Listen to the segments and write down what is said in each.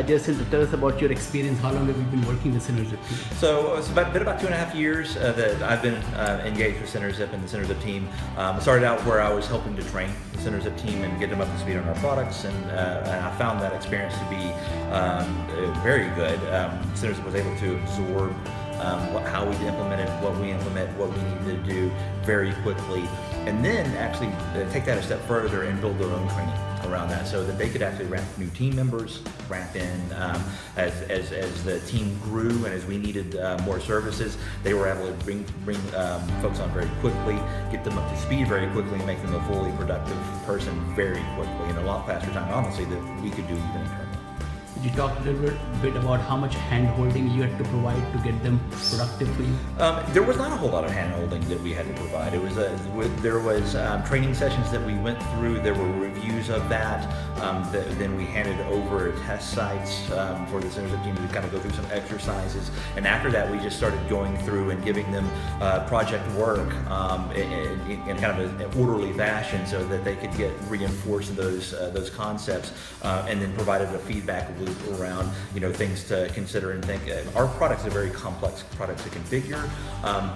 Jason, tell us about your experience. How long have you been working with Synerzip team? So it's been about 2.5 years that I've been engaged with Synerzip and the Synerzip team. Started out where I was helping to train the Synerzip team and get them up to speed on our products, and I found that experience to be very good. Synerzip was able to absorb how we implemented, what we needed to do very quickly, and then actually take that a step further and build their own training around that, so that they could actually ramp new team members, ramp in as the team grew and as we needed more services. They were able to bring folks on very quickly, get them up to speed very quickly, and make them a fully productive person very quickly in a lot faster time, honestly, that we could do even internally. Could you talk a little bit about how much hand-holding you had to provide to get them productive for you? There was not a whole lot of hand-holding that we had to provide. It was there was training sessions that we went through. There were reviews of that. Then we handed over test sites for the Synerzip team to kind of go through some exercises. And after that, we just started going through and giving them project work in kind of an orderly fashion, so that they could get reinforced those concepts, and then provided a feedback loop around things to consider and think. Our product's a very complex product to configure,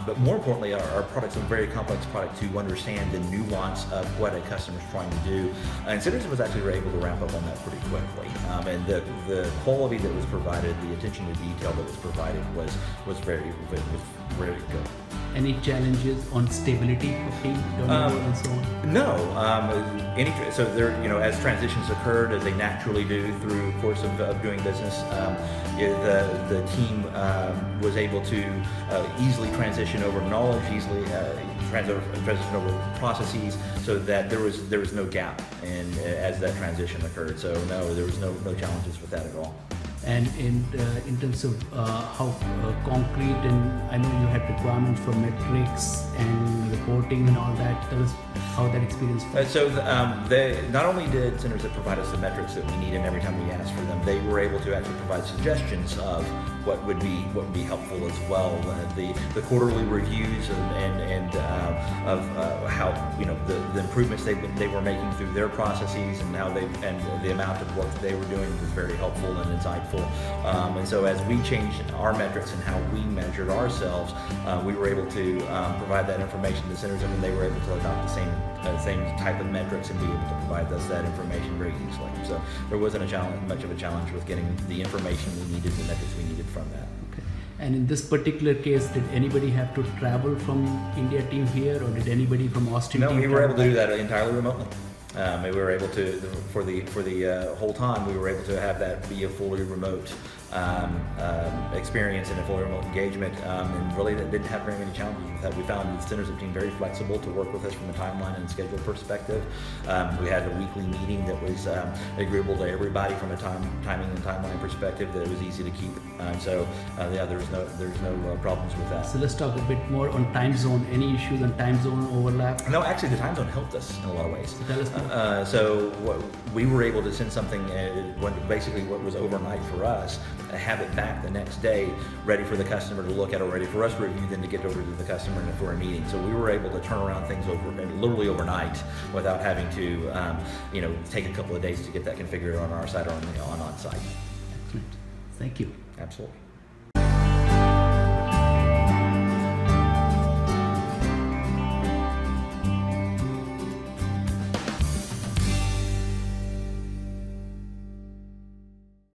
but more importantly, our product's a very complex product to understand the nuance of what a customer's trying to do. And Synerzip was actually able to ramp up on that pretty quickly. And the quality that was provided, the attention to detail that was provided was very good. Any challenges on stability of team turnover and so on? No. So there, as transitions occurred, as they naturally do through the course of doing business, the team was able to easily transition over knowledge, easily transition over processes, so that there was no gap as that transition occurred. So no, there was no challenges with that at all. And in terms of how concrete, and I know you had requirements for metrics and reporting and all that. Tell us how that experience was. So not only did Synerzip provide us the metrics that we need, and every time we asked for them, they were able to actually provide suggestions of what would be helpful as well. The quarterly reviews and of how the improvements they were making through their processes, and how the amount of work that they were doing was very helpful and insightful. And so as we changed our metrics and how we measured ourselves, we were able to provide that information to Synerzip, and they were able to adopt the same type of metrics and be able to provide us that information very easily. So there wasn't much of a challenge with getting the information we needed, the metrics we needed from that. Okay. And in this particular case, did anybody have to travel from India team here, or did anybody from Austin team? No, we were able to do that entirely remotely. We were able to, for the whole time, we were able to have that be a fully remote experience and a fully remote engagement, and really that didn't have very many challenges with that. We found the Synerzip team very flexible to work with us from a timeline and schedule perspective. We had a weekly meeting that was agreeable to everybody from a timing and timeline perspective, that it was easy to keep. So there's no problems with that. So let's talk a bit more on time zone. Any issues on time zone overlap? No, actually the time zone helped us in a lot of ways. So tell us more. We were able to send something, basically what was overnight for us, have it back the next day, ready for the customer to look at, or ready for us to review, then to get over to the customer and for a meeting. So we were able to turn around things literally overnight, without having to take a couple of days to get that configured on our side or on site. Excellent. Thank you. Absolutely.